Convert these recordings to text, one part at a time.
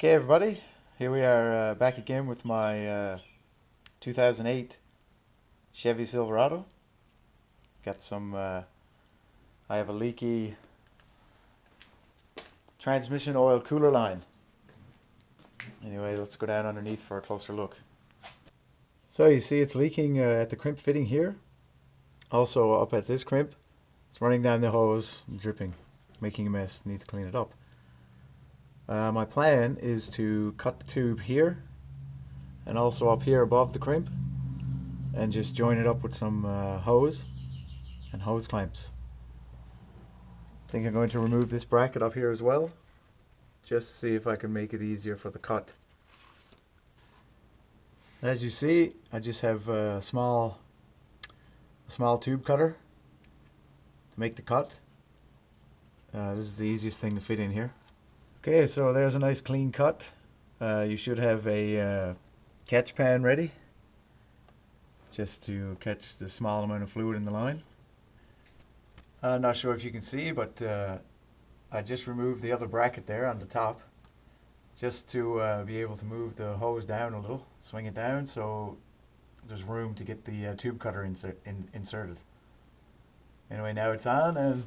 Okay, everybody, here we are back again with my 2008 Chevy Silverado. Got some, I have a leaky transmission oil cooler line. Anyway, let's go down underneath for a closer look. So you see it's leaking at the crimp fitting here. Also up at this crimp. It's running down the hose, dripping, making a mess. Need to clean it up. My plan is to cut the tube here and also up here above the crimp and just join it up with some hose and hose clamps. I think I'm going to remove this bracket up here as well, just to see if I can make it easier for the cut. As you see, I just have a small tube cutter to make the cut. This is the easiest thing to fit in here. Okay, so there's a nice clean cut. You should have a catch pan ready, just to catch the small amount of fluid in the line. I'm not sure if you can see, but I just removed the other bracket there on the top, just to be able to move the hose down a little, swing it down so there's room to get the tube cutter inserted. Anyway, now it's on and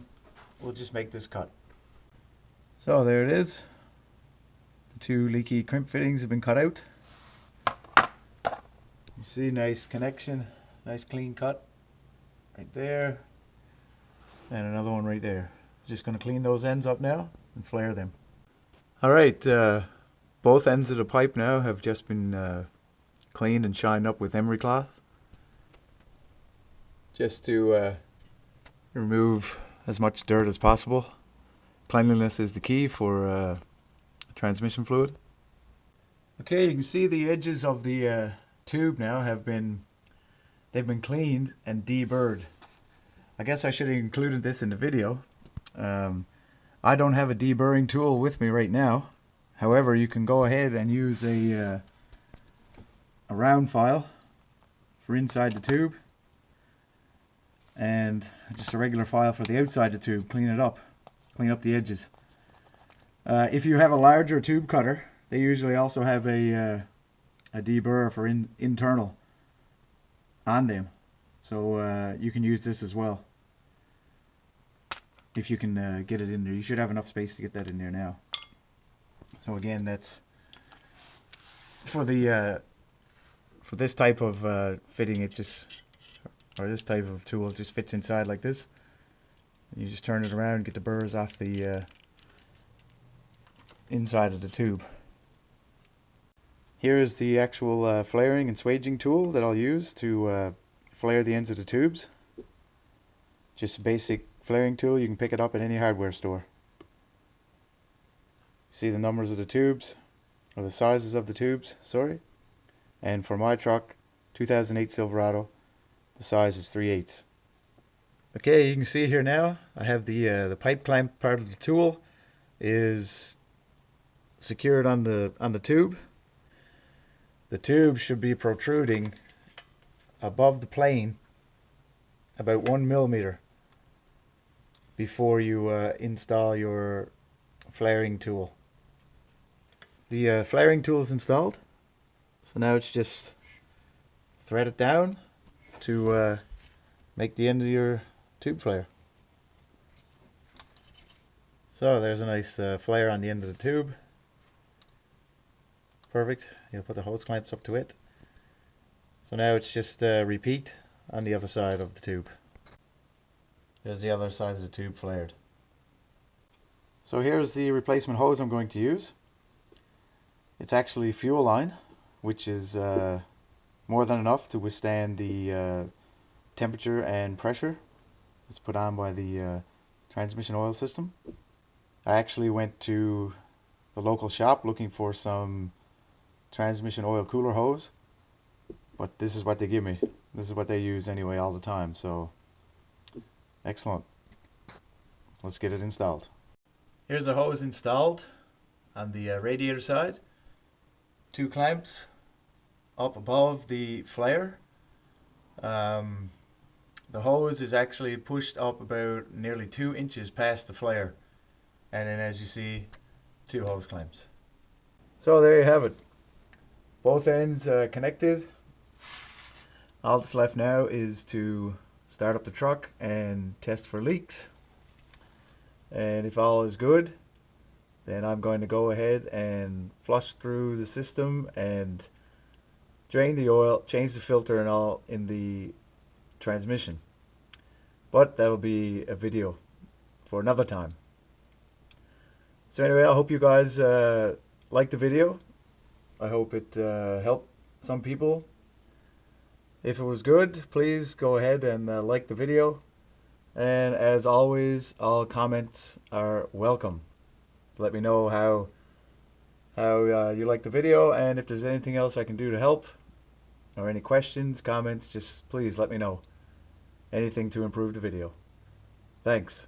we'll just make this cut. So there it is. The two leaky crimp fittings have been cut out. You see, nice connection, nice clean cut right there, and another one right there. Just going to clean those ends up now and flare them. Alright, both ends of the pipe now have just been cleaned and shined up with emery cloth, just to remove as much dirt as possible. Cleanliness is the key for transmission fluid. Okay, you can see the edges of the tube now they've been cleaned and deburred. I guess I should have included this in the video. I don't have a deburring tool with me right now. However, you can go ahead and use a round file for inside the tube and just a regular file for the outside the tube. Clean it up. Clean up the edges. If you have a larger tube cutter, they usually also have a deburrer for internal on them. So you can use this as well. If you can get it in there. You should have enough space to get that in there now. So again, that's for the for this type of fitting. Or this type of tool, it just fits inside like this. You just turn it around and get the burrs off the inside of the tube. Here is the actual flaring and swaging tool that I'll use to flare the ends of the tubes. Just a basic flaring tool. You can pick it up at any hardware store. See the numbers of the tubes, or the sizes of the tubes, sorry. And for my truck, 2008 Silverado, the size is 3/8. Okay, you can see here now, I have the pipe clamp part of the tool is secured on the tube. The tube should be protruding above the plane about 1 millimeter before you install your flaring tool. The flaring tool is installed, so now it's just thread it down to make the end of your tube flare. So there's a nice flare on the end of the tube. Perfect. You'll put the hose clamps up to it. So now it's just repeat on the other side of the tube. There's the other side of the tube flared. So here's the replacement hose I'm going to use. It's actually fuel line, which is more than enough to withstand the temperature and pressure that's put on by the transmission oil system. I actually went to the local shop looking for some transmission oil cooler hose, but this is what they give me. This is what they use anyway all the time, so excellent. Let's get it installed. Here's the hose installed on the radiator side. 2 clamps up above the flare. The hose is actually pushed up about nearly 2 inches past the flare, and then as you see, 2 hose clamps. So there you have it. Both ends connected. All that's left now is to start up the truck and test for leaks. And if all is good, then I'm going to go ahead and flush through the system and drain the oil, change the filter and all in the transmission. But that'll be a video for another time. So anyway, I hope you guys liked the video. I hope it helped some people. If it was good, please go ahead and like the video. And as always, all comments are welcome. Let me know how you like the video, and if there's anything else I can do to help, or any questions, comments, just please let me know. Anything to improve the video. Thanks.